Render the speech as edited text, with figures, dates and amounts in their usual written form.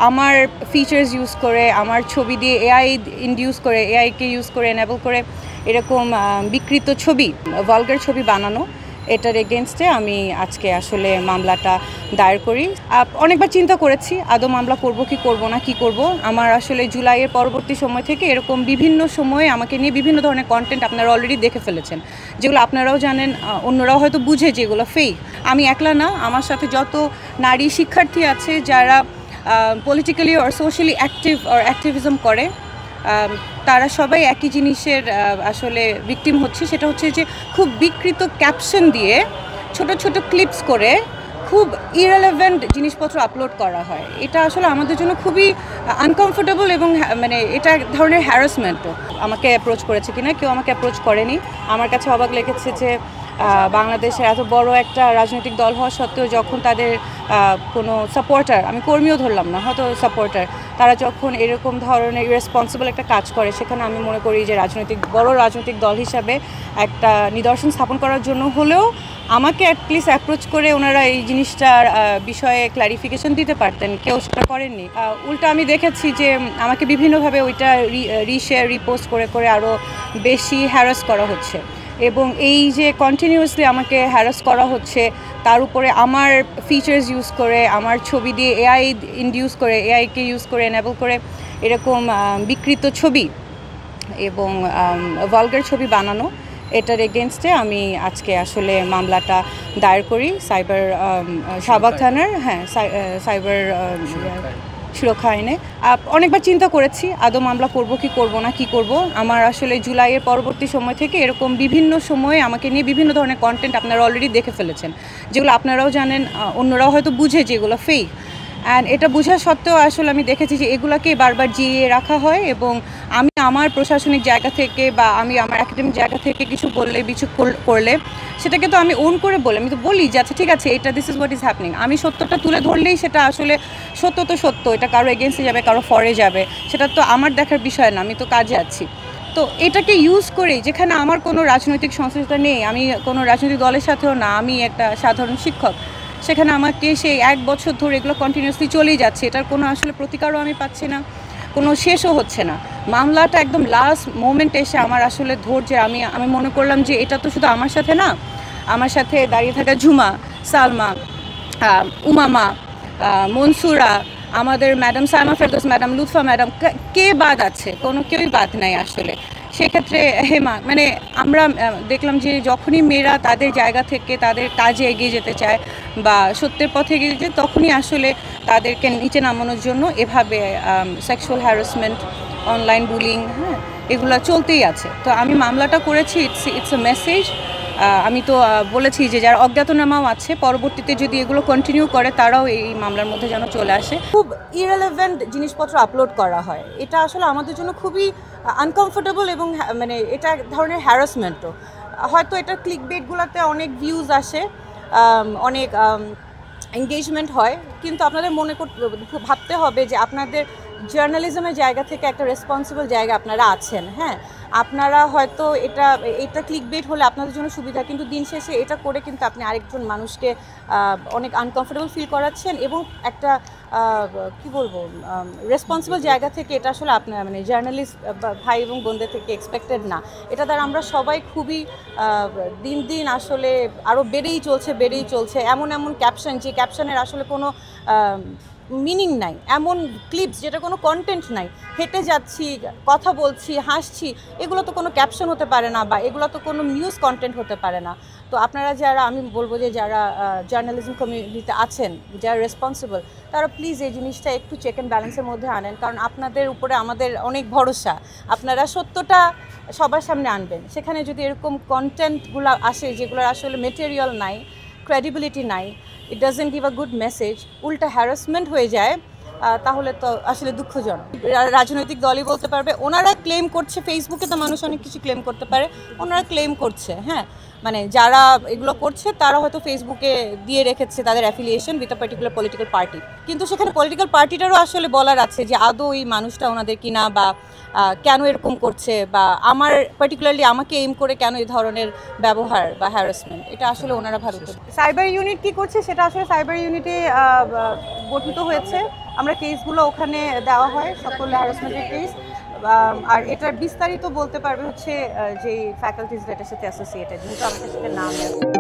আমার features use করে, আমার ছবি দিয়ে এআই ইনডিউস করে, এআইকে ইউজ করে এনেবল করে এরকম বিকৃত ছবি, ভালগার ছবি বানানো, এটার এগেনস্টে আমি আজকে আসলে মামলাটা দায়ের করি। অনেকবার চিন্তা করেছি আদৌ মামলা করব কি করব না, কি করব। আমার আসলে জুলাইয়ের পরবর্তী সময় থেকে এরকম বিভিন্ন সময়ে আমাকে নিয়ে বিভিন্ন ধরনের কন্টেন্ট আপনারা অলরেডি দেখে ফেলেছেন, যেগুলো আপনারাও জানেন, অন্যরাও হয়তো বুঝে যেগুলো ফেক। আমি একলা না, আমার সাথে যত নারী শিক্ষার্থী আছে যারা পলিটিক্যালি আর সোশ্যালি অ্যাক্টিভিজম করে, তারা সবাই একই জিনিসের আসলে ভিকটিম হচ্ছে। সেটা হচ্ছে যে খুব বিকৃত ক্যাপশন দিয়ে ছোট ছোট ক্লিপস করে খুব ইরেলেভেন্ট জিনিসপত্র আপলোড করা হয়। এটা আসলে আমাদের জন্য খুবই আনকমফোর্টেবল এবং মানে এটা এক ধরনের হ্যারাসমেন্টও। আমাকে অ্যাপ্রোচ করেছে কিনা, কেউ আমাকে অ্যাপ্রোচ করেনি। আমার কাছে অবাক লেগেছে যে বাংলাদেশের এত বড় একটা রাজনৈতিক দল হওয়া সত্ত্বেও যখন তাদের কোনো সাপোর্টার, আমি কর্মীও ধরলাম না, হয়তো সাপোর্টার, তারা যখন এরকম ধরনের ইরেসপন্সিবল একটা কাজ করে, সেখানে আমি মনে করি যে বড় রাজনৈতিক দল হিসাবে একটা নিদর্শন স্থাপন করার জন্য হলেও আমাকে অ্যাটলিস্ট অ্যাপ্রোচ করে ওনারা এই জিনিসটার বিষয়ে ক্ল্যারিফিকেশন দিতে পারতেন। কেউ সেটা করেননি। উল্টা আমি দেখেছি যে আমাকে বিভিন্নভাবে ওইটা রিশেয়ার রিপোস্ট করে করে আরও বেশি হ্যারাস করা হচ্ছে, এবং এই যে কন্টিনিউয়াসলি আমাকে হ্যারাস করা হচ্ছে, তার উপরে আমার ফিচার্স ইউজ করে, আমার ছবি দিয়ে এআই ইনডিউস করে, এআইকে ইউজ করে এনেবল করে এরকম বিকৃত ছবি এবং ভালগার ছবি বানানো, এটার এগেনস্টে আমি আজকে আসলে মামলাটা দায়ের করি শাহবাগ থানার সাইবার সুরক্ষা আইনে। অনেকবার চিন্তা করেছি আদৌ মামলা করব কি করব না, কি করব। আমার আসলে জুলাইয়ের পরবর্তী সময় থেকে এরকম বিভিন্ন সময়ে আমাকে নিয়ে বিভিন্ন ধরনের কন্টেন্ট আপনারা অলরেডি দেখে ফেলেছেন, যেগুলো আপনারাও জানেন, অন্যরাও হয়তো বুঝে যেগুলো ফেক। অ্যান্ড এটা বোঝা সত্ত্বেও আসলে আমি দেখেছি যে এগুলাকে বারবার জিইয়ে রাখা হয়, এবং আমি আমার প্রশাসনিক জায়গা থেকে বা আমি আমার একাডেমিক জায়গা থেকে কিছু বললে, কিছু করলে সেটাকে তো আমি ওন করে বলি, আমি তো বলি যে আচ্ছা ঠিক আছে, এটা this is what is happening. আমি সত্যটা তুলে ধরলেই সেটা আসলে সত্য তো সত্য, এটা কারো এগেনস্টে যাবে, কারো ফরে যাবে, সেটা তো আমার দেখার বিষয় না, আমি তো কাজে আছি। তো এটাকে ইউজ করে, যেখানে আমার কোনো রাজনৈতিক সংশ্লিষ্টতা নেই, আমি কোনো রাজনৈতিক দলের সাথেও না, আমি একটা সাধারণ শিক্ষক, সেখানে আমাকে সেই 1 বছর ধরে এগুলো কন্টিনিউয়াসলি চলেই যাচ্ছে, এটার কোনো আসলে প্রতিকারও আমি পাচ্ছি না, কোনো শেষও হচ্ছে না। মামলাটা একদম লাস্ট মোমেন্টে এসে আমার আসলে ধৈর্যে আমি মনে করলাম যে এটা তো শুধু আমার সাথে না, আমার সাথে দাঁড়িয়ে থাকা ঝুমা, সালমা, উমামা, মনসুরা, আমাদের madam Saima Ferdous madam, Lutfa madam, কে বাদ আছে? কোনো কেউই বাদ নাই আসলে। সেক্ষেত্রে হেমা, মানে আমরা দেখলাম যে যখনই মেয়েরা তাদের জায়গা থেকে তাদের কাজে এগিয়ে যেতে চায় বা সত্যের পথে এগিয়ে যেতে, তখনই আসলে তাদেরকে নিচে নামানোর জন্য এভাবে সেক্সুয়াল হ্যারাসমেন্ট, অনলাইন বুলিং, এগুলো চলতেই আছে। তো আমি মামলাটা করেছি, ইটস এ মেসেজ। আমি তো বলেছি যে যারা অজ্ঞাতনামাও আছে, পরবর্তীতে যদি এগুলো কন্টিনিউ করে তারাও এই মামলার মধ্যে যেন চলে আসে। খুব ইরেলেভেন্ট জিনিসপত্র আপলোড করা হয়, এটা আসলে আমাদের জন্য খুবই আনকমফোর্টেবল এবং মানে এটা এক ধরনের হ্যারাসমেন্টও। হয়তো এটা ক্লিক বেটগুলোতে অনেক ভিউজ আসে, অনেক এঙ্গেজমেন্ট হয়, কিন্তু আপনাদের ভাবতে হবে যে আপনাদের জার্নালিজমের জায়গা থেকে একটা রেসপন্সিবল জায়গা আপনারা আছেন। হ্যাঁ, আপনারা হয়তো এটা ক্লিকবেট হলে আপনাদের জন্য সুবিধা, কিন্তু দিন শেষে এটা করে কিন্তু আপনি আরেকজন মানুষকে অনেক আনকমফোর্টেবল ফিল করাচ্ছেন, এবং একটা কি বলবো, রেসপন্সিবল জায়গা থেকে এটা আসলে আপনার মানে জার্নালিস্ট ভাই এবং বোনদের থেকে এক্সপেক্টেড না। এটা দ্বারা আমরা সবাই খুবই দিন দিন আসলে আরও বেড়েই চলছে এমন ক্যাপশন, যে ক্যাপশনের আসলে কোনো মিনিং নাই, এমন ক্লিপস যেটা কোনো কন্টেন্ট নাই, হেঁটে যাচ্ছি, কথা বলছি, হাসছি, এগুলো তো কোনো ক্যাপশন হতে পারে না, বা এগুলো তো কোনো নিউজ কন্টেন্ট হতে পারে না। তো আপনারা যারা, আমি বলবো যে যারা জার্নালিজম কমিউনিটিতে আছেন, যারা রেসপন্সিবল, তারা প্লিজ এই জিনিসটা একটু চেক অ্যান্ড ব্যালেন্সের মধ্যে আনেন, কারণ আপনাদের উপরে আমাদের অনেক ভরসা। আপনারা সত্যটা সবার সামনে আনবেন। সেখানে যদি এরকম কন্টেন্টগুলো আসে যেগুলোর আসলে মেটেরিয়াল নাই, ক্রেডিবিলিটি নাই, it doesn't give a good message, উল্টা হ্যারাসমেন্ট হয়ে যায়, তাহলে তো আসলে দুঃখজনক। রাজনৈতিক দলই বলতে পারবে, ওনারা ক্লেম করছে, ফেসবুকে তো মানুষ অনেক কিছু ক্লেম করতে পারে, ওনারা ক্লেম করছে, হ্যাঁ, মানে যারা এগুলো করছে তারা হয়তো ফেসবুকে দিয়ে রেখেছে তাদের affiliation with a particular political party, কিন্তু সেখানে পলিটিক্যাল পার্টিটারও আসলে বলার আছে যে আদৌ এই মানুষটা ওনাদের কিনা, বা কেন এরকম করছে, বা আমার পার্টিকুলারলি আমাকে এইম করে কেন এই ধরনের ব্যবহার বা হ্যারাসমেন্ট, এটা আসলে ওনারা ভাবতে। সাইবার ইউনিট কী করছে সেটা আসলে সাইবার ইউনিটে গঠিত হয়েছে আমরা কেসগুলো ওখানে দেওয়া হয়, সকল হ্যারাসমেন্টের কেস। আর এটার বিস্তারিত বলতে পারবে হচ্ছে যে ফ্যাকাল্টিজ এটার সাথে অ্যাসোসিয়েটেড, যেহেতু আমাদের সাথে নাম আছে।